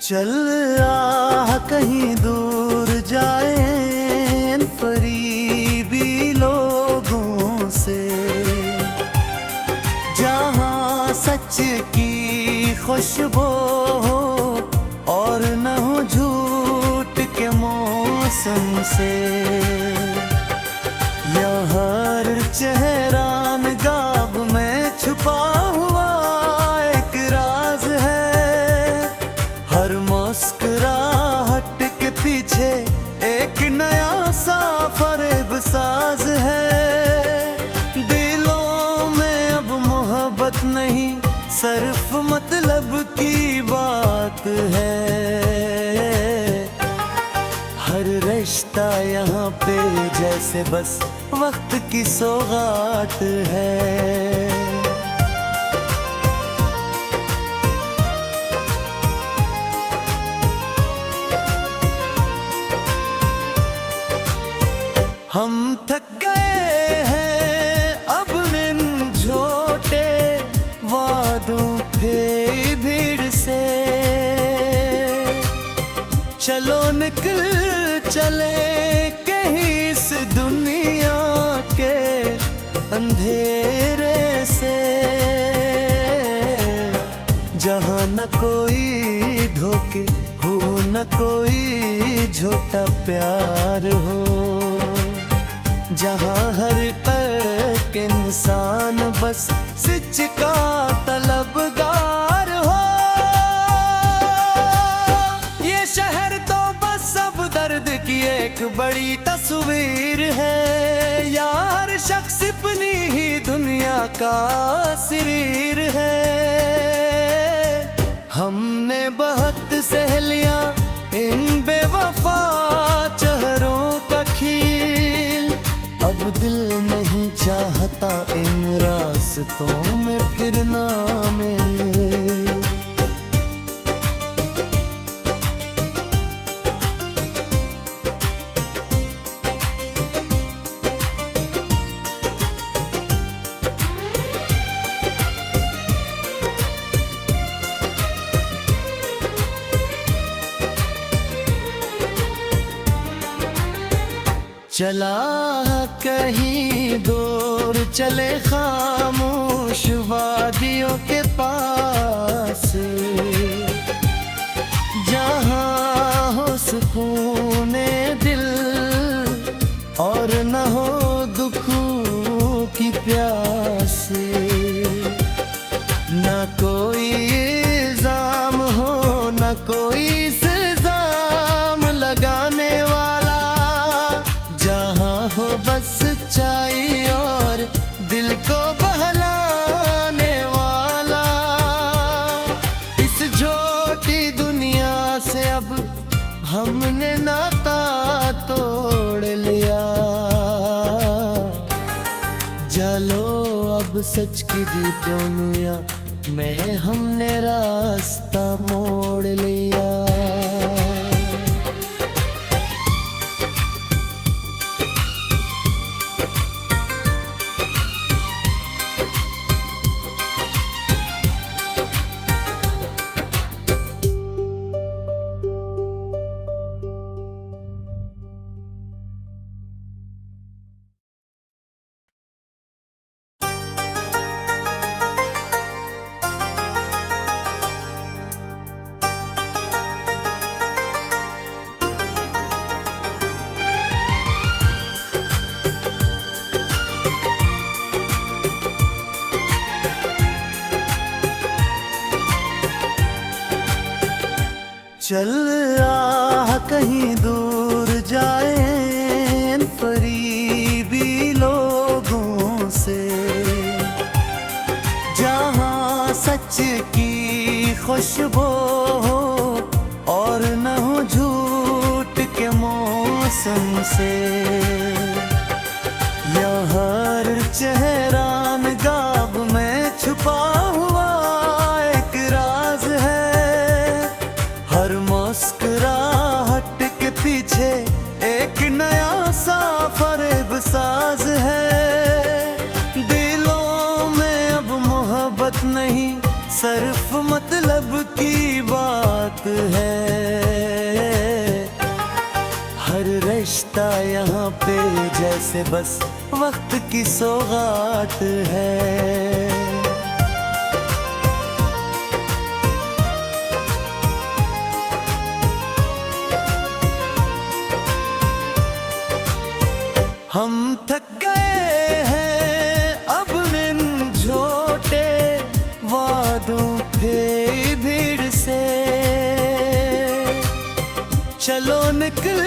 चल आ कहीं दूर जाए इन करीबी लोगों से, जहाँ सच की खुशबू हो और न हो झूठ के मौसम से। यहाँ हर चेहरा नगाब में छुपा हुआ एक राज है, हर मुस्कुराहट के पीछे एक नया सा फरेब साज है। दिलों में अब मोहब्बत नहीं, सिर्फ मतलब की बात है। हर रिश्ता यहाँ पे जैसे बस वक्त की सौगात है। हम थक गए हैं अब इन छोटे वादों के भीड़ से, चलो निकल चले कहीं इस दुनिया के अंधेरे से, जहाँ न कोई धोखे हो न कोई झूठा प्यार हो, जहाँ हर एक इंसान बस सच का तलबगार हो। ये शहर तो बस अब दर्द की एक बड़ी तस्वीर है, यार शख्स अपनी ही दुनिया का शरीर है। हमने बहुत सह लिया इन बेवफा चेहरों का खील, अब दिल नहीं चाहता इन रास्तों में फिरना मिले। चला कहीं दूर चले खामोश वादियों के पास, जहाँ हो सुकूने दिल और न हो दुखों की प्यास। न कोई इल्जाम हो न कोई इल्जाम लगाने वाला, जहाँ हो बस सच्चाई और दिल को बहलाने वाला। इस छोटी दुनिया से अब हमने नाता तोड़ लिया, चलो अब सच की दुनिया में हमने रास्ता मोड़ लिया। चल आ कहीं दूर जाए इन करीबी लोगों से, जहाँ सच की खुशबू हो और न हो झूठ के मौसम से। यहाँ हर चेहरा नगाब में छुपा हुआ एक राज है, हर मुस्कुराहट के पीछे एक नया सा फरेब साज है। दिलों में अब मोहब्बत नहीं, सिर्फ मतलब की बात है। जैसे बस वक्त की सौगात है। हम थक गए हैं अब इन झूठे वादों के भीड़ से, चलो निकल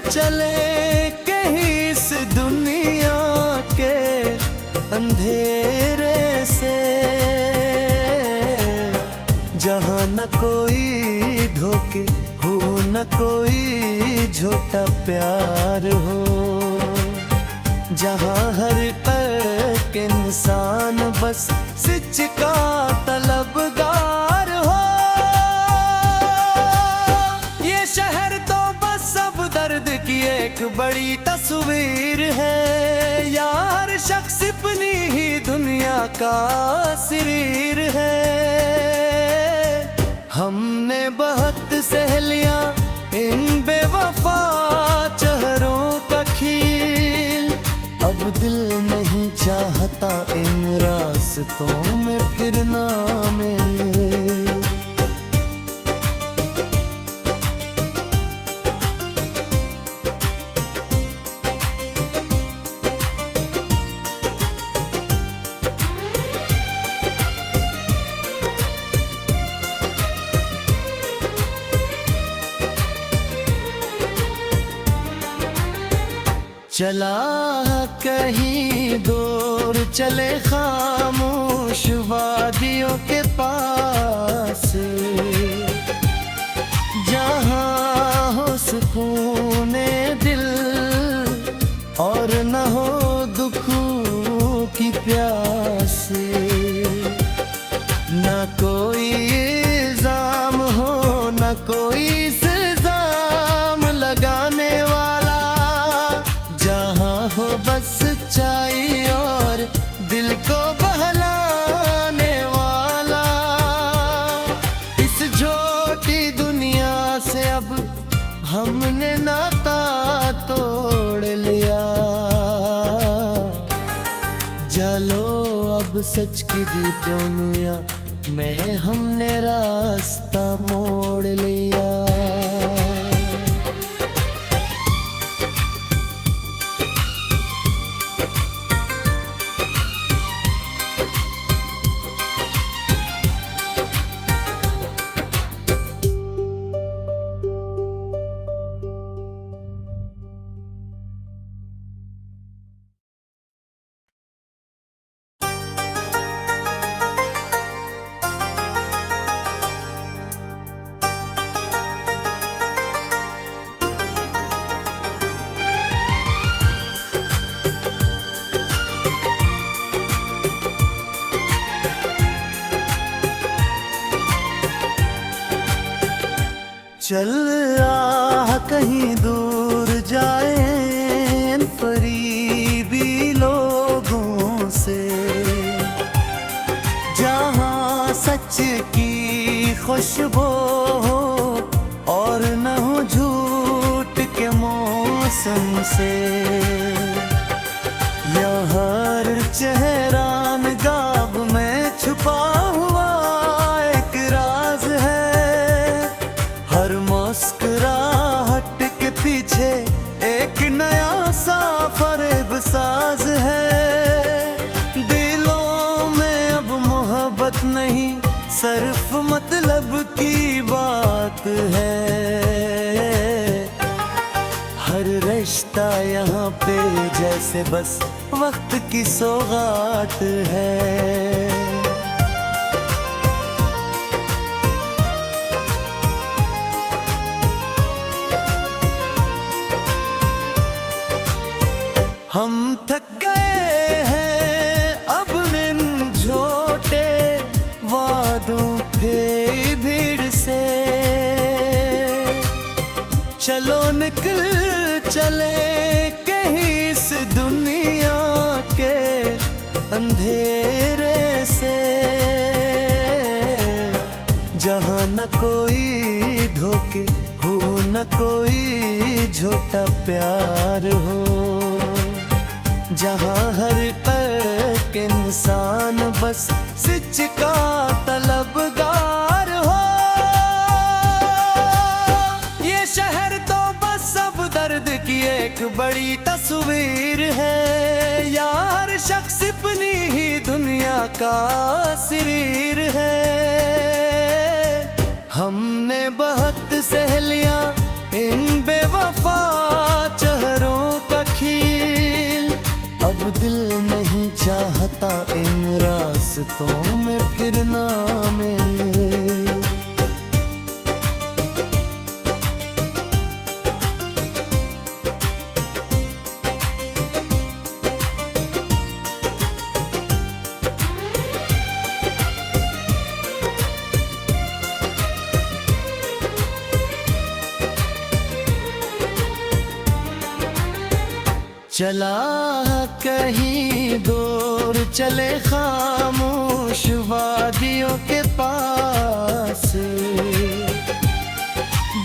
चले कहीं इस दुनिया के अंधेरे से, जहाँ न कोई धोखे हो न कोई झूठा प्यार हो, जहाँ हर एक इंसान बस सच का तलबगार हो। ये शहर तो बस अब दर्द की एक बड़ी तस्वीर है यार, शख्स अपनी ही दुनिया का शरीर है। हमने बहुत सह लिया इन बेवफा चेहरों का खील, अब दिल नहीं चाहता इन रास्तों में फिरना में। चला कहीं दूर चले खामोश वादियों के पास, जहाँ हो सुकूने दिल और न हो दुखों की प्यास, न कोई इल्जाम हो न कोई इल्जाम लगाने वाला, जहाँ हो बस सच्चाई और दिल को बहलाने वाला। इस झूठी दुनिया से अब हमने नाता तोड़ लिया, चलो अब सच की दुनिया में हमने रास्ता मोड़ लिया। चल आ कहीं दूर जाए इन करीबी लोगों से, जहाँ सच की खुशबू हो और न हो झूठ के मौसम से। यहाँ हर चेहरा नकाब में छुपा हुआ एक राज है, हर मुस्कुराहट के पीछे एक नया सा फरेब साज है। दिलों में अब मोहब्बत नहीं सिर्फ मतलब की बात है, हर रिश्ता यहाँ पे जैसे बस वक्त की सौगात है। हम थक गए हैं अब इन झूठे वादों के भीड़ से, चलो निकल चले कहीं इस दुनिया के अंधेरे से, जहाँ न कोई धोखे हो न कोई झूठा प्यार हो, जहाँ हर एक इंसान बस सच का तलबगार हो। ये शहर तो बस अब दर्द की एक बड़ी तस्वीर है यार, शख्स अपनी ही दुनिया का शरीर है। हमने बहुत सह लिया इन बेवफा चेहरों का खील, अब दिल नहीं चाहता इन रास्तों में फिरना में। चला कहीं दूर चले खामोश वादियों के पास,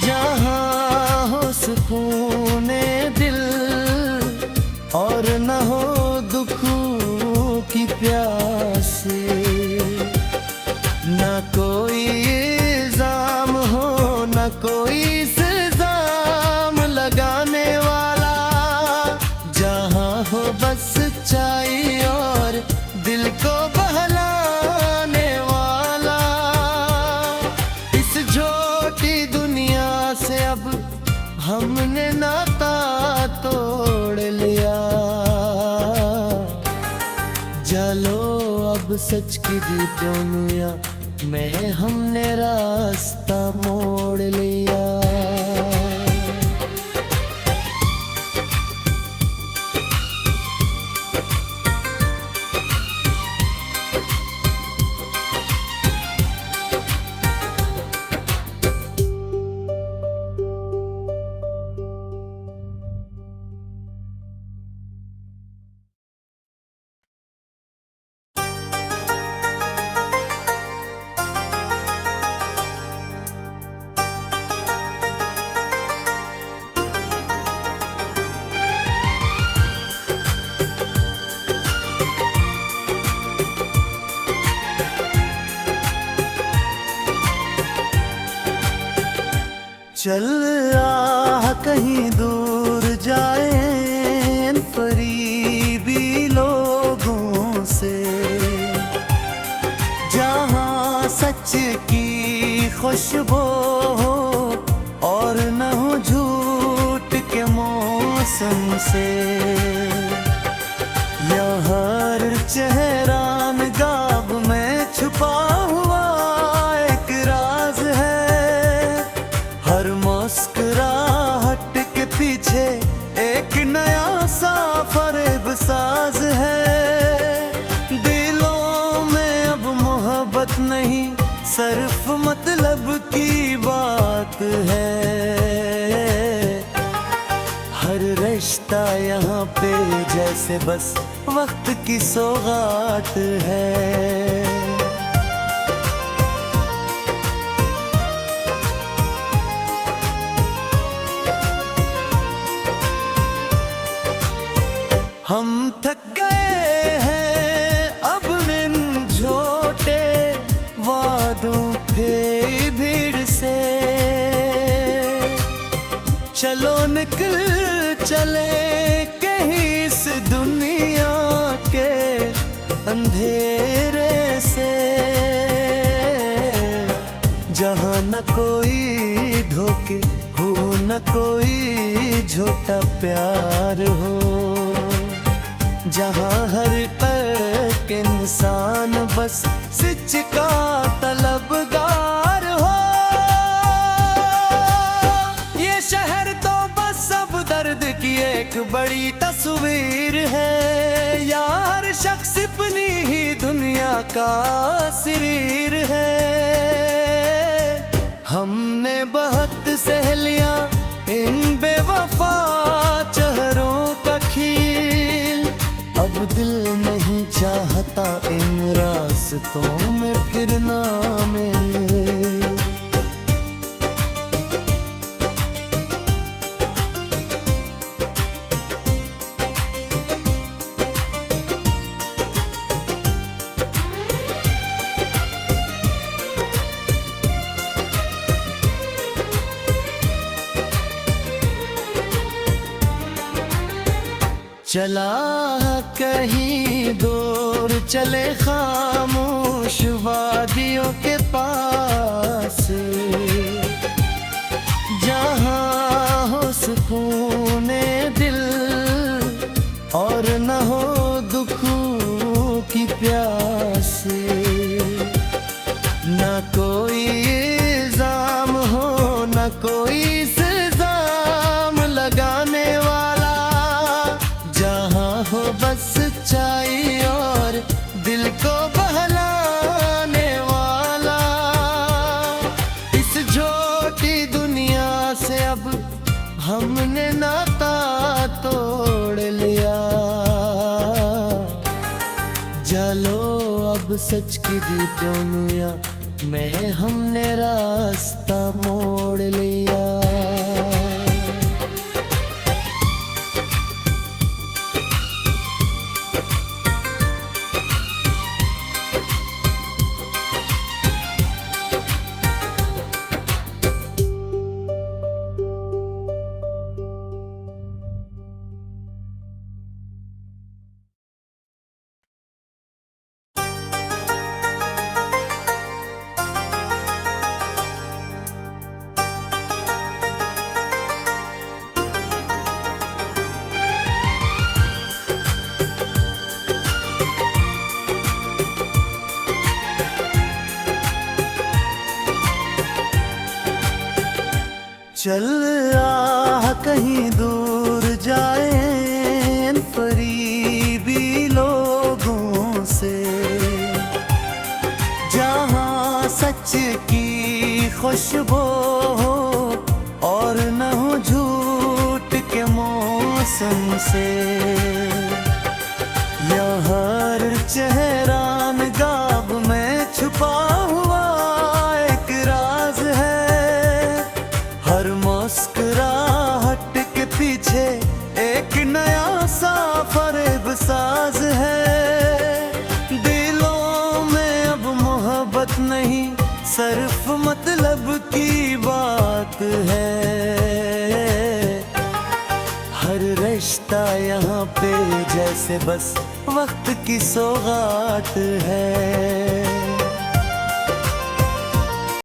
जहाँ हो सुकूने दिल और न हो दुखों की प्यास। न कोई इल्जाम हो न कोई इल्जाम लगाने वाला, जहाँ हो बस सच्चाई और दिल को बहलाने वाला। इस छोटी दुनिया से अब हमने नाता तोड़ लिया, चलो अब सच की दुनिया में हमने रास्ता मोड़ लिया। चल आ कहीं दूर जाए इन करीबी लोगों से, जहाँ सच की खुशबू हो और न हो झूठ के मौसम से। यहाँ हर चेहरा नकाब में छुपा हुआ एक राज है, हर मुस्कुराहट के पीछे एक नया सा फरेब साज है। दिलों में अब मोहब्बत नहीं सिर्फ मतलब की बात है, हर रिश्ता यहाँ पे जैसे बस वक्त की सौगात है। हम थक गए हैं अब इन झूठे वादों के भीड़ से, चलो निकल चले कहीं इस दुनिया के अंधेरे से, जहाँ न कोई धोखे हो न कोई झूठा प्यार हो, जहाँ हर एक इंसान बस सच का तलबगार हो। ये शहर तो बस अब दर्द की एक बड़ी तस्वीर है यार, शख्स अपनी ही दुनिया का शरीर है। हमने बहुत सह लिया इन बेवफा चेहरों का खील, अब दिल नहीं चाहता इन रास्तों में फिरना में। चला कहीं दूर चले खामोश वादियों के पास, जहाँ हो सुकूने दिल और न हो दुखों की प्यास। न कोई इल्जाम हो न कोई इल्जाम लगाने वाला, जहाँ हो बस सच्चाई और दिल को बहलाने वाला। इस छोटी दुनिया से अब हमने नाता तोड़ लिया, चलो अब सच की दुनिया में हमने रास्ता मोड़ लिया। चल आ कहीं दूर जाए इन करीबी लोगों से, जहाँ सच की खुशबू हो और न हो झूठ के मौसम से। यहाँ हर चेहरा नकाब में छुपा हुआ एक राज है, हर मुस्कुराहट के पीछे एक नया सा फरेब साज है। दिलों में अब मोहब्बत नहीं सिर्फ मतलब की बात है, हर रिश्ता यहाँ पे जैसे बस वक्त की सौगात है।